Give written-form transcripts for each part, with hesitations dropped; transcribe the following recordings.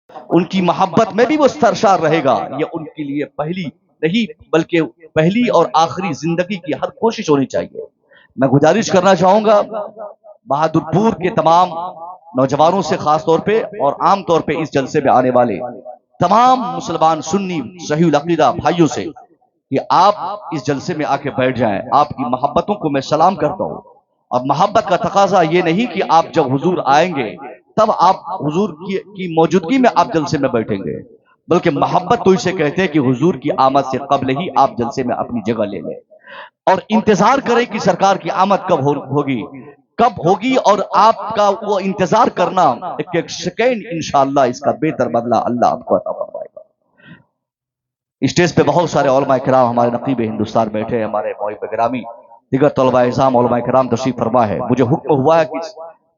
ان کی محبت میں بھی وہ سرشار رہے گا. یہ ان کے لیے پہلی نہیں بلکہ پہلی اور آخری زندگی کی ہر کوشش ہونی چاہیے. میں گزارش کرنا چاہوں گا بہادر پور کے تمام نوجوانوں سے خاص طور پہ اور عام طور پہ اس جلسے میں آنے والے تمام مسلمان سنی صحیح العقیدہ بھائیوں سے کہ آپ اس جلسے میں آ کے بیٹھ جائیں. آپ کی محبتوں کو میں سلام کرتا ہوں. اب محبت کا تقاضا یہ نہیں کہ آپ جب حضور آئیں گے تب آپ حضور کی موجودگی میں آپ جلسے میں بیٹھیں گے، بلکہ محبت تو اسے کہتے ہیں کہ حضور کی آمد سے قبل ہی آپ جلسے میں اپنی جگہ لے لیں اور انتظار کریں کہ سرکار کی آمد کب ہوگی اور آپ کا وہ انتظار کرنا ایک سیکنڈ انشاءاللہ اس کا بہتر بدلہ اللہ آپ کو عطا فرمائے گا. اسٹیج پہ بہت سارے علماء کرام ہمارے نقیب ہندوستان بیٹھے ہیں، ہمارے محب گرامی دیگر طلباء اعظام علماء کرام تشریف فرما ہے. مجھے حکم ہوا ہے کہ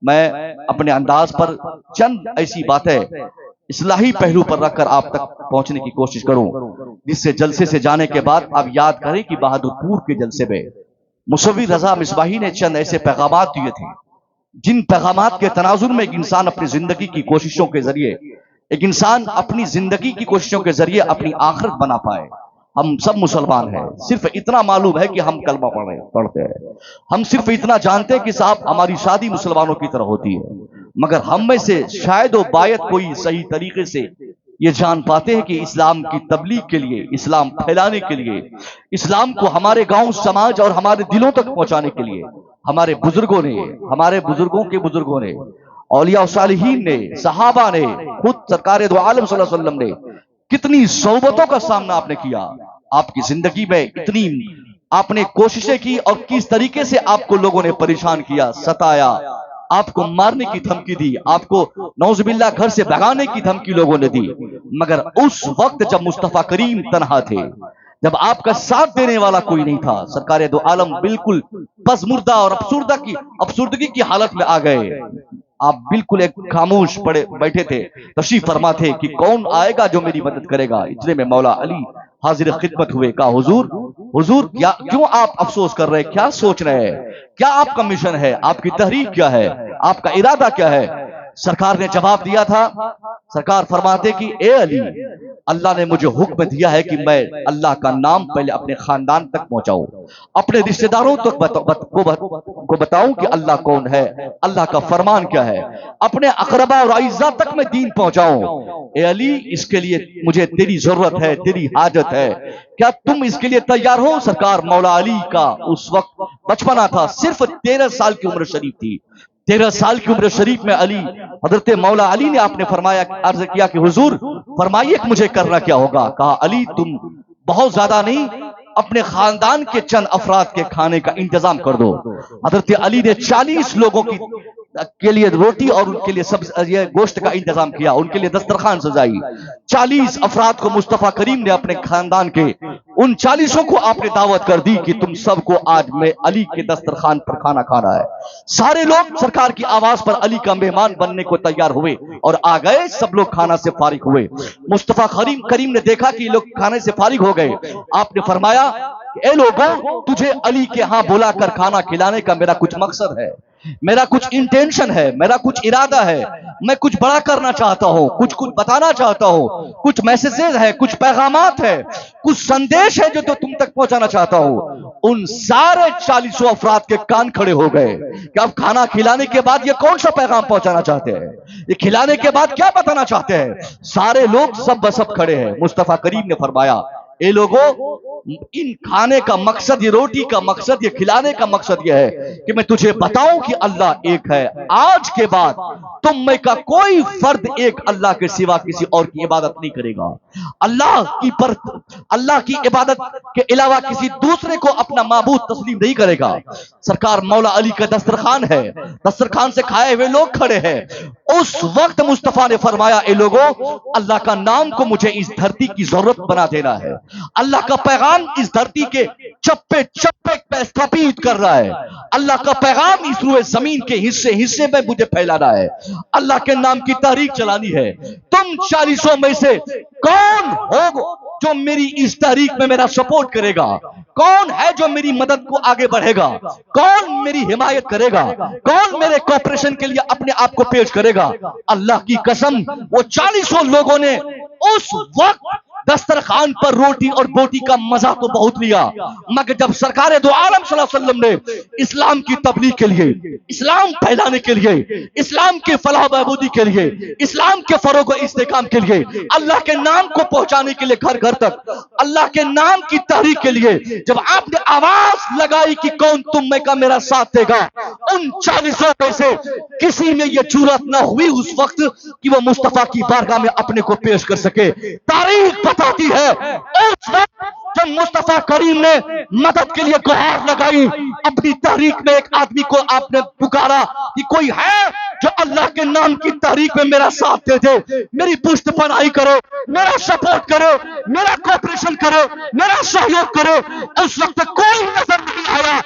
میں اپنے انداز پر چند ایسی باتیں اصلاحی پہلو پر رکھ کر آپ تک پہنچنے کی کوشش کروں جس سے جلسے سے جانے کے بعد آپ یاد کریں کہ بہادر پور کے جلسے میں مصور رضا مصباحی نے چند ایسے پیغامات دیے تھے جن پیغامات کے تناظر میں ایک انسان اپنی زندگی کی کوششوں کے ذریعے اپنی آخرت بنا پائے. ہم سب مسلمان ہیں، صرف اتنا معلوم ہے کہ ہم کلمہ پڑھتے ہیں، ہم صرف اتنا جانتے ہیں کہ صاحب ہماری شادی مسلمانوں کی طرح ہوتی ہے، مگر ہم میں سے شاید و باید کوئی صحیح طریقے سے یہ جان پاتے ہیں کہ اسلام کی تبلیغ کے لیے، اسلام پھیلانے کے لیے، اسلام کو ہمارے گاؤں سماج اور ہمارے دلوں تک پہنچانے کے لیے ہمارے بزرگوں نے، ہمارے بزرگوں کے بزرگوں نے، اولیاء و صالحین نے، صحابہ نے، خود سرکار دو عالم صلی اللہ علیہ وسلم نے کتنی صعوبتوں کا سامنا آپ نے کیا. آپ کی زندگی میں اتنی آپ نے کوششیں کی اور کس طریقے سے آپ کو لوگوں نے پریشان کیا، ستایا، آپ کو مارنے کی دھمکی دی، آپ کو نعوذ باللہ گھر سے بھگانے کی دھمکی لوگوں نے دی. مگر اس وقت جب مصطفیٰ کریم تنہا تھے، جب آپ کا ساتھ دینے والا کوئی نہیں تھا، سرکار دو عالم بالکل پسمردہ اور افسردگی کی حالت میں آ گئے. آپ بالکل ایک خاموش پڑے بیٹھے تھے. تشریف فرما تھے کہ کون آئے گا جو میری مدد کرے گا. اتنے میں مولا علی حاضر خدمت ہوئے. کہا حضور کیوں آپ افسوس کر رہے، کیا سوچ رہے ہیں، کیا آپ کا مشن ہے، آپ کی تحریک کیا ہے، آپ کا ارادہ کیا ہے؟ سرکار نے جواب دیا تھا. سرکار فرماتے کہ اے علی، اللہ نے مجھے حکم دیا ہے کہ میں اللہ کا نام پہلے اپنے خاندان تک پہنچاؤں، اپنے رشتہ داروں تک کو بتاؤں کہ اللہ کون ہے، اللہ کا فرمان کیا ہے، اپنے اقربا اور اعزاء تک میں دین پہنچاؤں. اے علی، اس کے لیے مجھے تیری ضرورت ہے، تیری حاجت ہے، کیا تم اس کے لیے تیار ہو؟ سرکار مولا علی کا اس وقت بچپنا تھا، صرف 13 سال کی عمر شریف تھی. 13 سال کی عمر شریف میں حضرت مولا علی نے آپ نے فرمایا، عرض کیا کہ حضور فرمائیے کہ مجھے کرنا کیا ہوگا. کہا علی، تم بہت زیادہ نہیں، اپنے خاندان کے چند افراد کے کھانے کا انتظام کر دو. حضرت علی نے 40 لوگوں کے لیے روٹی اور ان کے لیے گوشت کا انتظام کیا، ان کے لیے دسترخوان سجائی. 40 افراد کو مصطفیٰ کریم نے اپنے خاندان کے ان 40 کو آپ نے دعوت کر دی کہ تم سب کو آج میں علی کے دسترخوان پر کھانا کھانا ہے. سارے لوگ سرکار کی آواز پر علی کا مہمان بننے کو تیار ہوئے اور آ گئے. سب لوگ کھانا سے فارغ ہوئے. مصطفیٰ کریم نے دیکھا کہ یہ لوگ کھانے سے فارغ ہو گئے. آپ نے فرمایا کہ اے لوگوں، تجھے علی کے ہاں بلا کر کھانا کھلانے کا میرا کچھ مقصد ہے، میرا کچھ انٹینشن ہے، میرا کچھ ارادہ ہے. میں کچھ بڑا کرنا چاہتا ہوں، کچھ بتانا چاہتا ہوں، کچھ میسیجز ہے، کچھ پیغامات ہے، کچھ سندیش ہے جو تم تک پہنچانا چاہتا ہوں. ان سارے 40 افراد کے کان کھڑے ہو گئے کہ اب کھانا کھلانے کے بعد یہ کون سا پیغام پہنچانا چاہتے ہیں، یہ کھلانے کے بعد کیا بتانا چاہتے ہیں. سارے لوگ سب بسب کھڑے ہیں. مصطفیٰ کریم نے فرمایا، اے لوگوں، ان کھانے کا مقصد، یہ روٹی کا مقصد، یہ کھلانے کا مقصد یہ ہے کہ میں تجھے بتاؤں کہ اللہ ایک ہے. آج کے بعد تم میں کا کوئی فرد ایک اللہ کے سوا کسی اور کی عبادت نہیں کرے گا. اللہ کی عبادت کے علاوہ کسی دوسرے کو اپنا معبود تسلیم نہیں کرے گا. سرکار مولا علی کا دسترخوان ہے، دسترخوان سے کھائے ہوئے لوگ کھڑے ہیں. اس وقت مصطفیٰ نے فرمایا، اے لوگوں، اللہ کا نام کو مجھے اس دھرتی کی ضرورت بنا دینا ہے. اللہ کا پیغام اس دھرتی کے چپے چپے پہ استھاپت کر رہا ہے. اللہ کا پیغام اس روئے زمین کے حصے میں مجھے پھیلانا ہے. اللہ کے نام کی تحریک چلانی ہے. تم 40 میں سے کون ہو جو میری اس تحریک میں میرا سپورٹ کرے گا؟ कौन है जो मेरी मदद को आगे बढ़ेगा, कौन मेरी हिमायत करेगा, कौन मेरे कॉपरेशन के लिए अपने आप को पेश करेगा। अल्लाह की कसम, वो 40 लोगों ने उस वक्त दस्तरखान पर रोटी और बोटी का मजा तो बहुत लिया, मगर जब सरकार दो आलम सल्लल्लाहु अलैहि वसल्लम ने इस्लाम की तबलीग के लिए, इस्लाम फैलाने के लिए, इस्लाम के फलाह बहबूदी के लिए, इस्लाम के फरोग और इस्तेकाम के लिए, अल्लाह के नाम को पहुंचाने के लिए घर घर तक, अल्लाह के नाम की तहरीक के लिए जब आपने आवाज लगाई कि कौन तुम में का मेरा साथ देगा, उन 40 में से किसी में यह जुर्रत ना हुई उस वक्त कि वो मुस्तफा की बारगाह में अपने को पेश कर सके। तारीख बताती है उस वक्त जब मुस्तफा करीम ने मदद के लिए गुहार लगाई, अपनी तहरीक में एक आदमी को आपने पुकारा कि कोई है जो अल्लाह के नाम की तहरीक में मेरा साथ दे दे, मेरी पुष्ट पनाही करो, मेरा सपोर्ट करो, मेरा कोऑपरेशन करो, मेरा सहयोग करो। उस वक्त कोई नजर नहीं आया।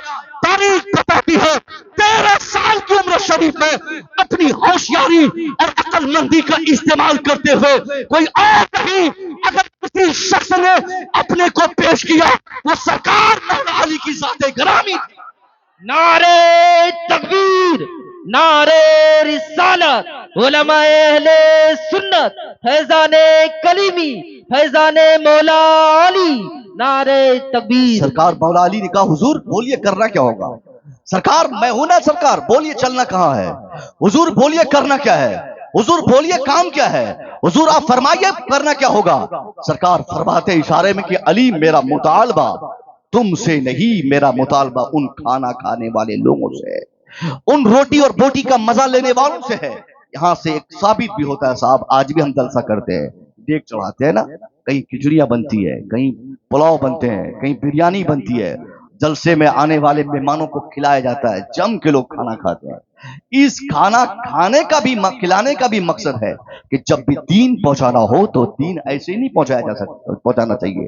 तारीख बताती है 13 साल की उम्र शरीफ में अपनी होशियारी और अक्लमंदी का इस्तेमाल करते हुए कोई और नहीं, अगर किसी शख्स ने अपने को पेश किया वो सरकार मौला अली की ज़ात गिरामी थी। नारे तकबीर, नारे रिसालत, उलमाए अहले सुन्नत, फैजाने कलीमी, फैजाने मौला अली, नारे तकबीर। सरकार मौला अली ने कहा हुजूर बोलिए करना क्या होगा। सरकार मैं हूं ना, सरकार बोलिए चलना कहां है। हुजूर बोलिए करना क्या है, हुजूर बोलिए काम क्या है, हुजूर आप फरमाइए करना क्या होगा। सरकार फरमाते इशारे में कि अली मेरा मुतालबा तुमसे नहीं, मेरा मुतालबा उन खाना खाने वाले लोगों से है, उन रोटी और बोटी का मजा लेने वालों से है। यहां से एक साबित भी होता है साहब, आज भी हम जलसा करते हैं, देख चढ़ाते हैं ना, कहीं खिचड़ियां बनती है, कहीं पुलाव बनते हैं, कहीं बिरयानी बनती है, जलसे में आने वाले मेहमानों को खिलाया जाता है, जम के लोग खाना खाते हैं। इस खाना खाने का भी खिलाने का भी मकसद है कि जब भी दीन पहुंचाना हो तो दीन ऐसे नहीं पहुंचाया जा सकता, पहुंचाना चाहिए।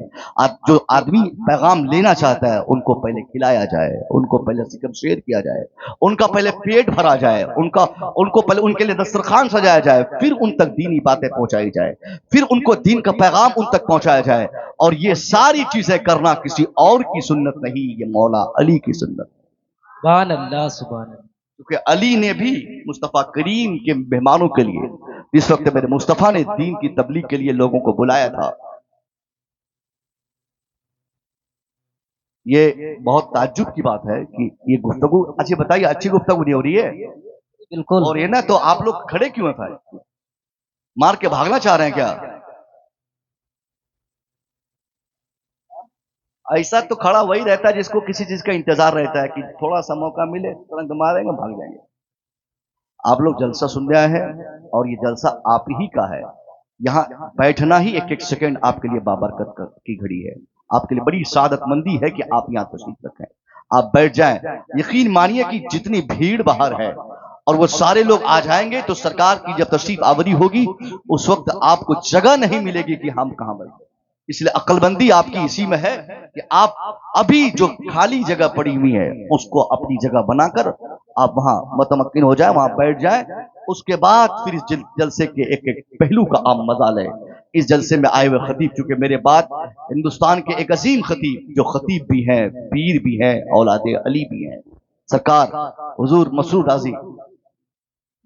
जो आदमी पैगाम लेना चाहता है उनको पहले खिलाया जाए, उनको पहले सिकम शेयर किया जाए, उनका पहले पेट भरा जाए, उनको पहले उनके लिए दस्तरखान सजाया जाए, फिर उन तक दीनी बातें पहुंचाई जाए, फिर उनको दीन का पैगाम उन तक पहुंचाया जाए। और ये सारी चीजें करना किसी और की सुन्नत नहीं, ये मौला अली की सुन्नत। सुभान अल्लाह, सुभान अल्लाह। क्योंकि अली ने भी मुस्तफा करीम के मेहमानों के लिए, इस वक्त मेरे मुस्तफा ने दीन की तबलीग के लिए लोगों को बुलाया था। ये बहुत ताज्जुब की बात है कि ये गुफ्तगू, अच्छी बताइए, अच्छी गुफ्तगू नहीं हो रही है बिल्कुल। और ये ना तो आप लोग खड़े क्यों हैं भाई, मार के भागना चाह रहे हैं क्या? ऐसा तो खड़ा वही रहता है जिसको किसी चीज का इंतजार रहता है कि थोड़ा सा मौका मिले तुरंत मारेंगे भाग जाएंगे। आप लोग जलसा सुन रहे हैं और ये जलसा आप ही का है। यहाँ बैठना ही एक एक सेकंड आपके लिए बाबरकत की घड़ी है, आपके लिए बड़ी सादतमंदी है कि आप यहाँ तशरीफ रखें, आप बैठ जाएं। यकीन मानिए कि जितनी भीड़ बाहर है और वो सारे लोग आ जाएंगे तो सरकार की जब तशरीफ आवरी होगी उस वक्त आपको जगह नहीं मिलेगी कि हम कहां बैठे। इसलिए अक्लमंदी आपकी इसी में है कि आप अभी जो खाली जगह पड़ी हुई है उसको अपनी जगह बनाकर आप वहां मुतमक्किन हो जाए, वहां बैठ जाए। उसके बाद फिर इस जलसे के एक एक पहलू का आप मजा लें। इस जलसे में आए हुए खतीब, चूंकि मेरे बाद हिंदुस्तान के एक अजीम खतीब जो खतीब भी हैं, पीर भी हैं, औलादे अली भी हैं, सरकार हुजूर मसरूर राजी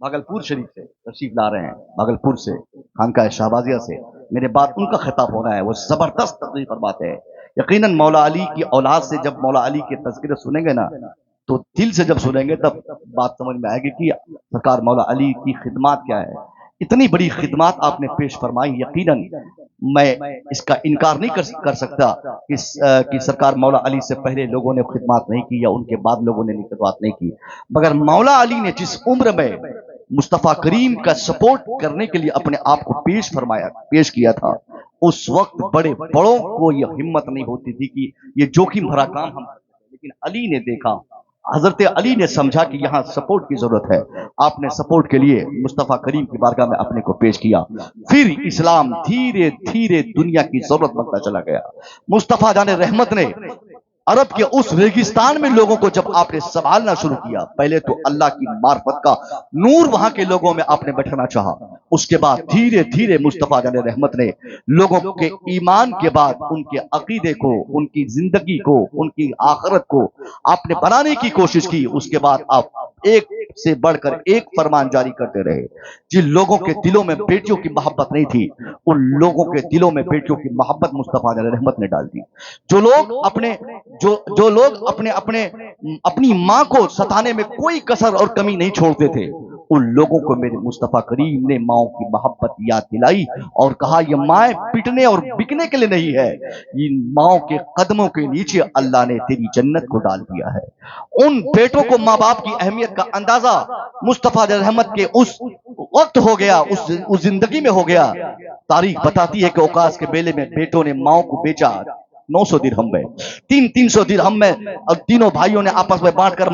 भागलपुर शरीफ से तशरीफ ला रहे हैं, भागलपुर से खानकाह शाहबाजिया से मेरे बाद उनका खिताब होना है। वो जबरदस्त तकरीर फरमाते हैं। यकीनन मौला अली की औलाद से जब मौला अली के तज़किरे सुनेंगे ना तो दिल से जब सुनेंगे तब बात समझ में आएगी कि सरकार मौला अली की खिदमत क्या है। इतनी बड़ी खिदमत आपने पेश फरमाई, यकीनन मैं इसका इनकार नहीं कर सकता कि सरकार मौला अली से पहले लोगों ने खिदमत नहीं की या उनके बाद लोगों ने खिदमत नहीं की, मगर मौला अली ने जिस उम्र में मुस्तफा करीम का सपोर्ट करने के लिए अपने आप को पेश किया था, उस वक्त बड़े बड़ों को यह हिम्मत नहीं होती थी कि ये जोखिम भरा काम हम करें। लेकिन अली ने देखा, हजरत अली ने समझा कि यहाँ सपोर्ट की जरूरत है। आपने सपोर्ट के लिए मुस्तफा करीम की बारगाह में अपने को पेश किया। फिर इस्लाम धीरे धीरे दुनिया की जरूरत बनता चला गया। मुस्तफा जाने रहमत ने अरब के उस रेगिस्तान में लोगों को जब आपने संभालना शुरू किया, पहले तो अल्लाह की मार्फत का नूर वहां के लोगों में आपने बैठाना चाहा, उसके बाद धीरे धीरे मुस्तफ़ा जान रहमत ने लोगों के ईमान के बाद उनके अकीदे को, उनकी जिंदगी को, उनकी आखिरत को आपने बनाने की कोशिश की। उसके बाद आप एक से बढ़कर एक फरमान जारी करते रहे। जिन लोगों के दिलों में बेटियों की मोहब्बत नहीं थी, उन लोगों के दिलों में बेटियों की मोहब्बत मुस्तफ़ा जान रहमत ने डाल दी। जो लोग अपने अपनी माँ को सताने में कोई कसर और कमी नहीं छोड़ते थे, उन लोगों को मेरे मुस्तफ़ा करीम ने माओ की मोहब्बत याद दिलाई और कहा ये माएँ पिटने और बिकने के लिए नहीं है, इन माओ के कदमों के नीचे अल्लाह ने तेरी जन्नत को डाल दिया है। उन बेटों को माँ बाप की अहमियत का अंदाजा मुस्तफ़ा रहमत के उस वक्त हो गया, उस जिंदगी में हो गया। तारीख बताती है कि औकास के मेले में बेटों ने माओ को बेचा 900 दिरहम में, 300 दिरहम में, और तीनों भाइयों ने आपस में बांटकर